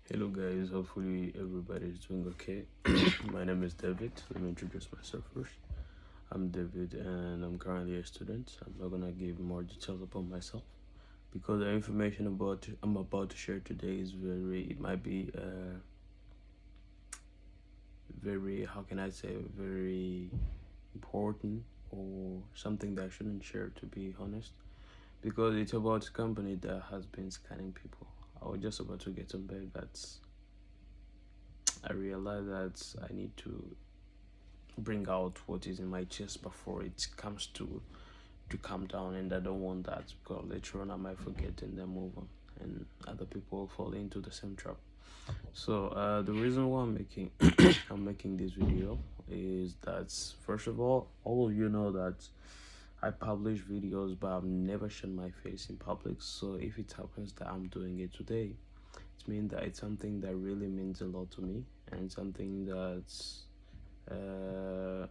Hello guys, hopefully everybody is doing okay. My name is David. Let me introduce myself first. I'm David and I'm currently a student. I'm not gonna give more details about myself because the information I'm about to share today is it might be very, how can I say, very important or something that I shouldn't share, to be honest, because it's about a company that has been scanning people. I was just about to get to bed, but I realized that I need to bring out what is in my chest before it comes to calm down, and I don't want that because later on I might forget and then move on, and other people fall into the same trap. So the reason why I'm making I'm making this video is that, first of all of you know that I publish videos but I've never shown my face in public. So if it happens that I'm doing it today, it means that it's something that really means a lot to me, and something that's uh,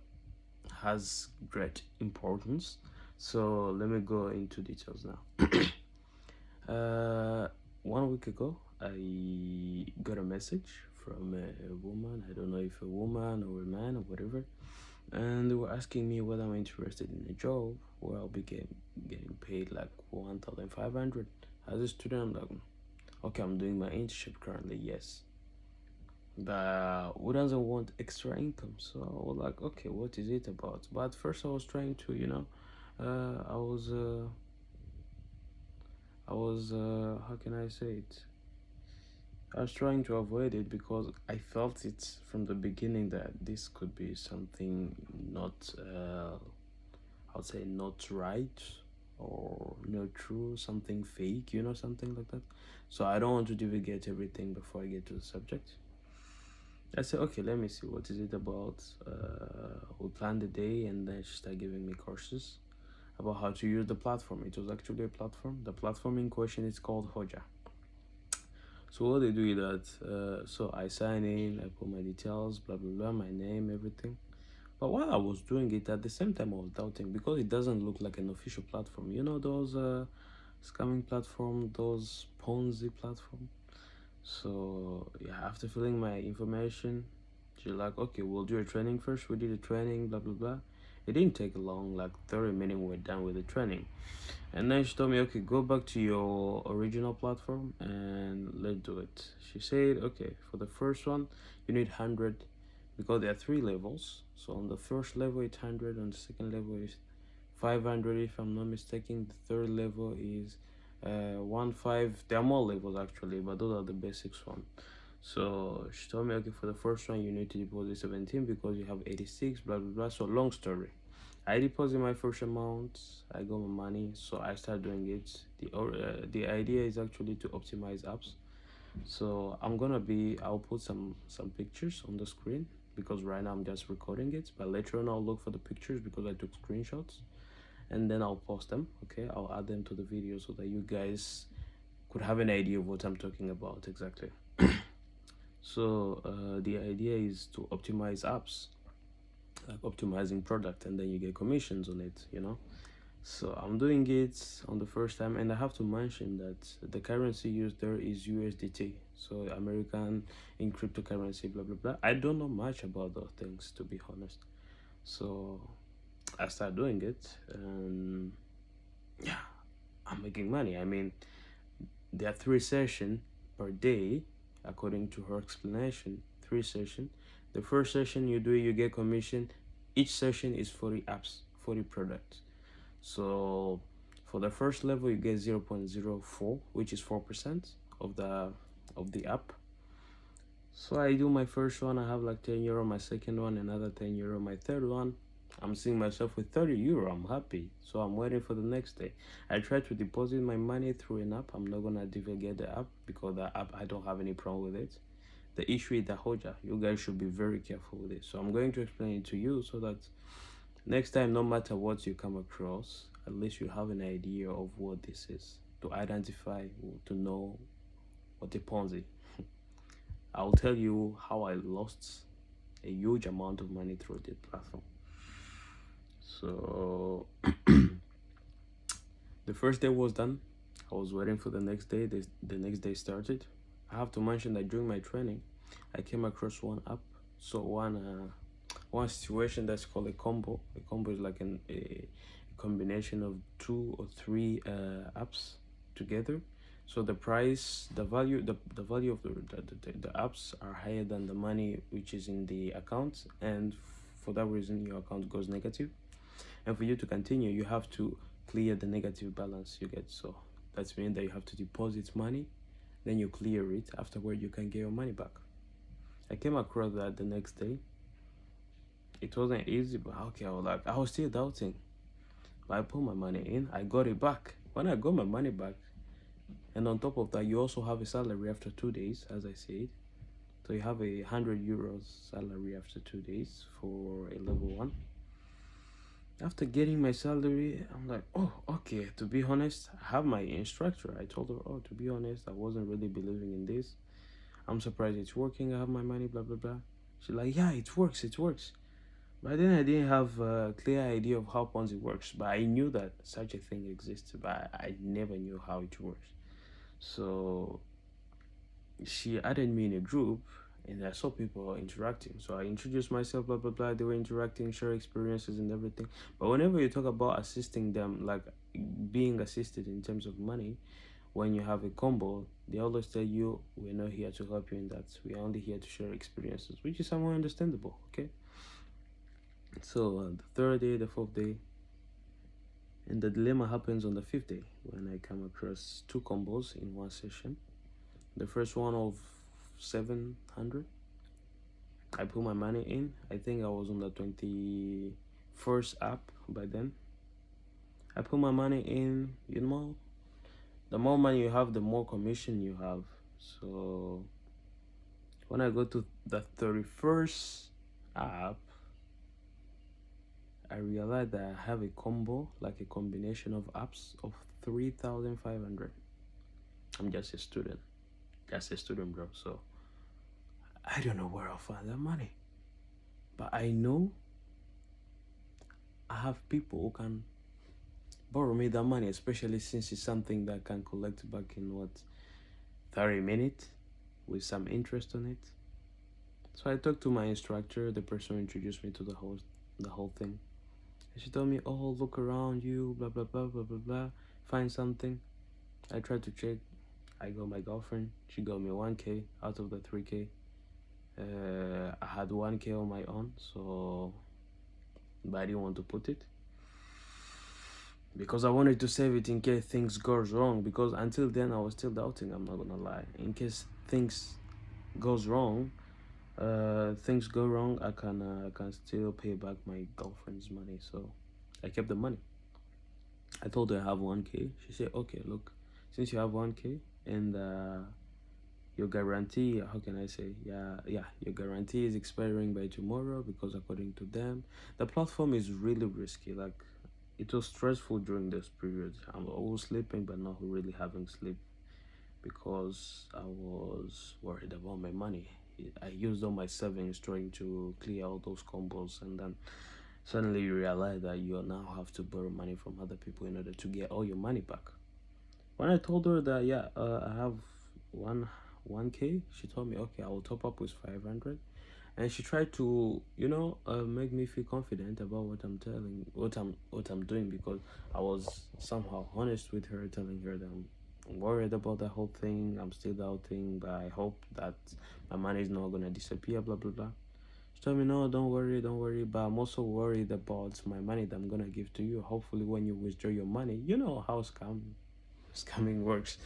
has great importance. So let me go into details now. uh, 1 week ago, I got a message from a woman. I don't know if a woman or a man or whatever, and they were asking me whether I'm interested in a job where I'll be getting paid like 1,500 as a student. I'm like, okay, I'm doing my internship currently. Yes, but who doesn't want extra income? So I was like, okay, what is it about? But at first I was trying to, uh, I was, uh, how can I say it? I was trying to avoid it because I felt it from the beginning that this could be something not, I would say not right or not true, something fake, something like that. So I don't want to divulgate everything before I get to the subject. I said, okay, let me see what is it about. We planned the day, and then she started giving me courses about how to use the platform. It was actually a platform. The platform in question is called Hotjar. So what they do is that, so I sign in, I put my details, blah blah blah, my name, everything. But while I was doing it, at the same time I was doubting because it doesn't look like an official platform. You know those scamming platform, those Ponzi platform. So yeah, after filling my information, she's like, okay, we'll do a training first. We did a training, blah blah blah. It didn't take long, like 30 minutes. We were done with the training, and then she told me, okay, go back to your original platform and let's do it. She said, okay, for the first one, you need 100 because there are three levels. So on the first level, it's 100. On the second level, is 500 if I'm not mistaken. The third level is 1 5. There are more levels actually, but those are the basics one. So she told me, okay, for the first one you need to deposit 17 because you have 86, blah blah blah. So long story, I deposit my first amount, I got my money, so I start doing it. The idea is actually to optimize apps. So I'll put some pictures on the screen because right now I'm just recording it, but later on I'll look for the pictures because I took screenshots, and then I'll post them. Okay, I'll add them to the video so that you guys could have an idea of what I'm talking about exactly. So the idea is to optimize apps, like optimizing product, and then you get commissions on it. So I'm doing it on the first time, and I have to mention that the currency used there is USDT, so American in cryptocurrency, blah blah blah. I don't know much about those things, to be honest. So I start doing it, and yeah, I'm making money. I mean, there are 3 sessions per day, according to her explanation. 3 sessions. The first session you do, you get commission. Each session is 40 apps, 40 products. So for the first level, you get 0.04, which is 4% of the app. So I do my first one, I have like 10 euro. My second one, another 10 euro. My third one, I'm seeing myself with 30 euro. I'm happy. So I'm waiting for the next day. I try to deposit my money through an app. I'm not gonna divulgate the app because the app, I don't have any problem with it. The issue is the Hotjar. You guys should be very careful with it. So I'm going to explain it to you so that next time, no matter what you come across, at least you have an idea of what this is, to identify, to know what a Ponzi. I'll tell you how I lost a huge amount of money through the platform. So the first day was done. I was waiting for the next day. The next day started. I have to mention that during my training, I came across one app. So one situation that's called a combo. A combo is like a combination of two or three apps together. So the price, the value of the apps are higher than the money which is in the account, and for that reason your account goes negative. And for you to continue, you have to clear the negative balance you get. So that's mean that you have to deposit money, then you clear it. Afterward, you can get your money back. I came across that the next day. It wasn't easy, but okay, I was still doubting. But I put my money in, I got it back. When I got my money back, and on top of that, you also have a salary after 2 days, as I said. So you have €100 salary after 2 days for a level one. After getting my salary, I'm like, oh, okay. To be honest, I have my instructor. I told her, oh, to be honest, I wasn't really believing in this. I'm surprised it's working. I have my money, blah, blah, blah. She's like, yeah, it works, it works. But then I didn't have a clear idea of how Ponzi works. But I knew that such a thing exists, but I never knew how it works. So she added me in a group, and I saw people interacting. So I introduced myself, blah blah blah. They were interacting, share experiences and everything. But whenever you talk about assisting them, like being assisted in terms of money, when you have a combo, they always tell you, we're not here to help you in that. We're only here to share experiences, which is somewhat understandable. Okay. So the third day, the fourth day, and the dilemma happens on the fifth day when I come across two combos in one session. The first one of 700. I put my money in. I think I was on the 21st app by then. I put my money in, the more money you have, the more commission you have. So when I go to the 31st app, I realized that I have a combo, like a combination of apps of 3,500. I'm just a student. Bro. So I don't know where I'll find that money. But I know I have people who can borrow me that money, especially since it's something that can collect back in 30 minutes with some interest on it. So I talked to my instructor, the person who introduced me to the whole thing. And she told me, oh, look around you, blah blah blah blah blah blah. Find something. I tried to check. I got my girlfriend. She got me 1K out of the 3K. I had 1K on my own, so but I didn't want to put it because I wanted to save it in case things goes wrong. Because until then, I was still doubting. I'm not gonna lie. In case things goes wrong, things go wrong, I can still pay back my girlfriend's money. So I kept the money. I told her I have 1K. She said, okay, look, since you have 1K and your guarantee, how can I say, your guarantee is expiring by tomorrow, because according to them, the platform is really risky. Like, it was stressful during this period. I was sleeping but not really having sleep because I was worried about my money. I used all my savings trying to clear all those combos, and then suddenly you realize that you now have to borrow money from other people in order to get all your money back. When I told her that I have 1K, she told me, okay, I will top up with 500. And she tried to make me feel confident about what I'm doing, because I was somehow honest with her, telling her that I'm worried about the whole thing. I'm still doubting, but I hope that my money is not gonna disappear, blah blah blah. She told me, no, don't worry, but I'm also worried about my money that I'm gonna give to you. Hopefully when you withdraw your money, you know how scamming works.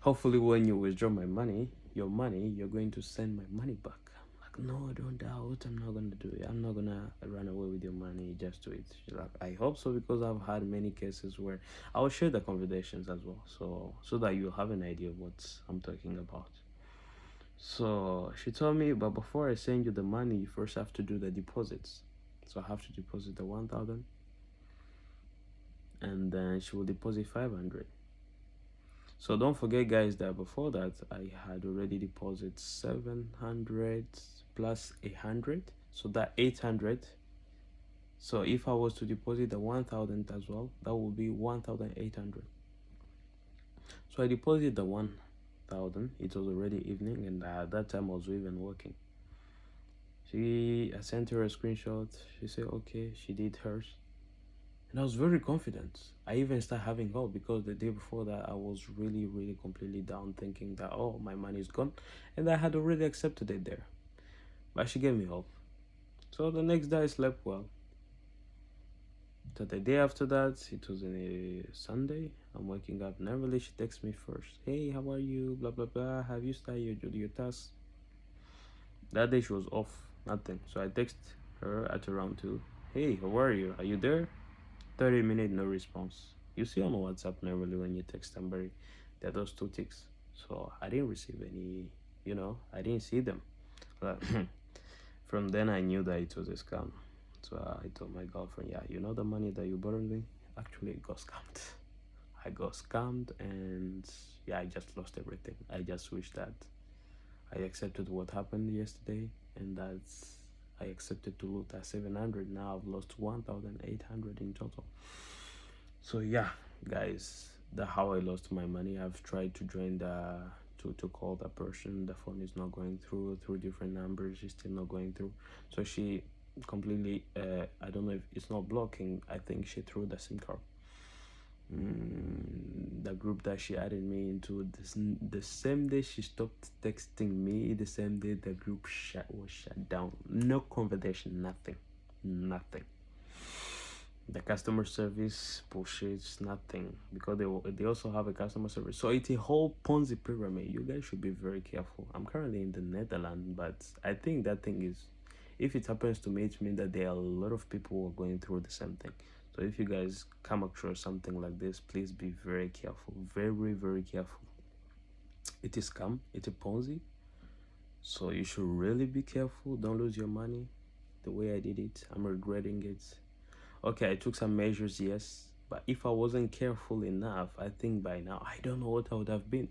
Hopefully when you withdraw your money, you're going to send my money back. I'm like, no, don't doubt. I'm not gonna do it. I'm not gonna run away with your money. Just do it. She's like, I hope so, because I've had many cases where I will share the conversations as well, so that you have an idea of what I'm talking about. So she told me, but before I send you the money, you first have to do the deposits. So I have to deposit the 1,000, and then she will deposit 500. So don't forget, guys, that before that I had already deposited 700 plus 100, so that 800. So if I was to deposit the 1,000 as well, that would be 1,800. So I deposited the 1,000. It was already evening, and at that time I was even working. I sent her a screenshot. She said okay, she did hers, and I was very confident. I even started having hope because the day before that I was really, really completely down, thinking that oh, my money is gone, and I had already accepted it there. But she gave me hope. So the next day I slept well. So the day after that, it was a Sunday. I'm waking up. Normally she texts me first. Hey, how are you? Blah blah blah. Have you started your task? That day she was off. Nothing. So I text her at around 2. Hey, how are you? Are you there? 30 minutes, no response. You see on WhatsApp normally when you text somebody, there are those two ticks. So I didn't receive any, I didn't see them. But from then I knew that it was a scam. So I told my girlfriend, yeah, you know the money that you borrowed me? Actually, it got scammed. I got scammed, and yeah, I just lost everything. I just wish that I accepted what happened yesterday, and that's I accepted to lose that 700. Now I've lost 1,800 in total. So yeah, guys, that's how I lost my money. I've tried to join to call the person. The phone is not going through different numbers. It's still not going through. So she completely I don't know if it's not blocking. I think she threw the SIM card. The group that she added me into, the same day she stopped texting me, the same day the group was shut down. No conversation, nothing. The customer service bullshits, nothing, because they also have a customer service. So it's a whole Ponzi pyramid. You guys should be very careful. I'm currently in the Netherlands, but I think that thing is, if it happens to me, it means that there are a lot of people who are going through the same thing. So if you guys come across something like this, please be very careful, very, very careful. It is scam, it's a Ponzi, so you should really be careful. Don't lose your money the way I did it. I'm regretting it. Okay, I took some measures, yes, but if I wasn't careful enough, I think by now I don't know what I would have been.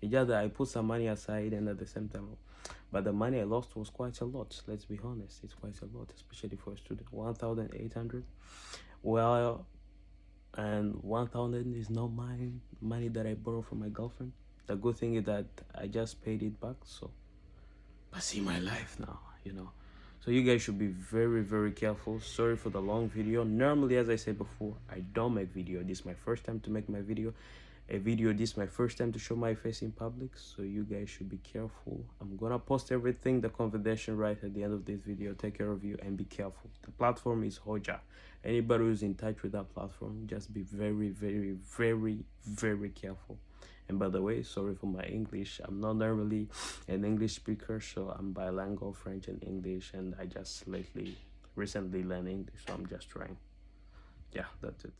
It's just that I put some money aside, and at the same time, but the money I lost was quite a lot. Let's be honest, it's quite a lot, especially for a student. 1,800. Well, and 1,000 is not my money that I borrowed from my girlfriend. The good thing is that I just paid it back. So I see my life now. So you guys should be very, very careful. Sorry for the long video. Normally, as I said before, I don't make video. This is my first time to make my video. This is my first time to show my face in public, so you guys should be careful. I'm gonna post everything, the conversation, right at the end of this video. Take care of you and be careful. The platform is Hotjar. Anybody who's in touch with that platform, just be very, very, very, very careful. And by the way, sorry for my English. I'm not normally an English speaker, so I'm bilingual, French and English, and I just recently learned English, so I'm just trying. Yeah, that's it.